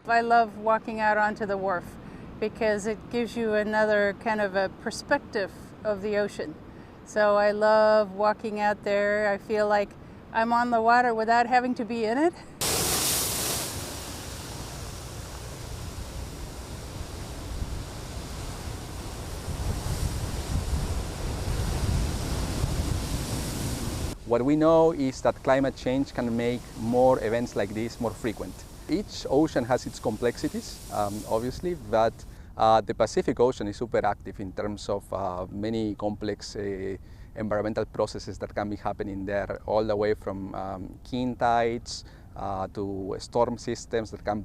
I love walking out onto the wharf because it gives you another kind of a perspective of the ocean. So I love walking out there. I feel like I'm on the water without having to be in it. What we know is that climate change can make more events like this more frequent. Each ocean has its complexities, obviously, but the Pacific Ocean is super active in terms of many complex environmental processes that can be happening there, all the way from king tides to storm systems that can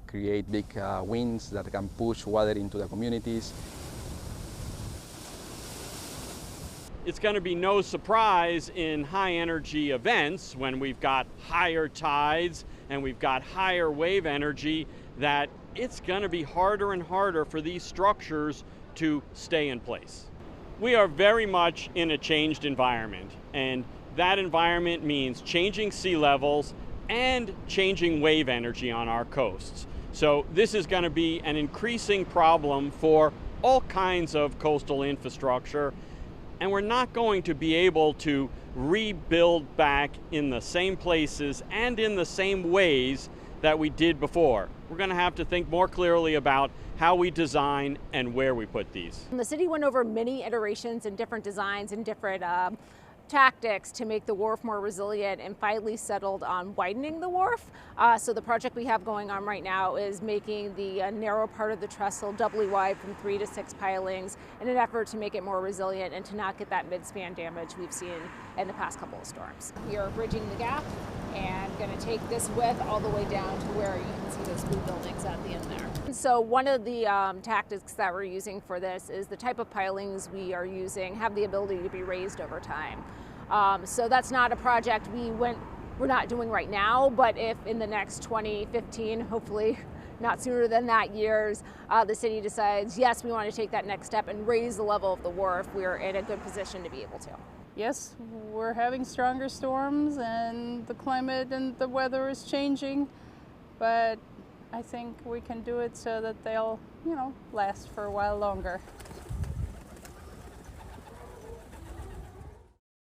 create big winds that can push water into the communities. It's going to be no surprise in high energy events when we've got higher tides and we've got higher wave energy that it's going to be harder and harder for these structures to stay in place. We are very much in a changed environment, and that environment means changing sea levels and changing wave energy on our coasts. So this is going to be an increasing problem for all kinds of coastal infrastructure. And we're not going to be able to rebuild back in the same places and in the same ways that we did before. We're going to have to think more clearly about how we design and where we put these. The city went over many iterations and different designs and different tactics to make the wharf more resilient, and finally settled on widening the wharf. So the project we have going on right now is making the narrow part of the trestle doubly wide from 3 to 6 pilings in an effort to make it more resilient and to not get that mid-span damage we've seen in the past couple of storms. We are bridging the gap and going to take this width all the way down to where you can see those blue buildings at the end there. So one of the tactics that we're using for this is the type of pilings we are using have the ability to be raised over time. So that's not a project we're not doing right now, but if in the next 2015, hopefully not sooner than that years, the city decides, yes, we want to take that next step and raise the level of the wharf, we're in a good position to be able to. Yes, we're having stronger storms and the climate and the weather is changing, but I think we can do it so that they'll, last for a while longer.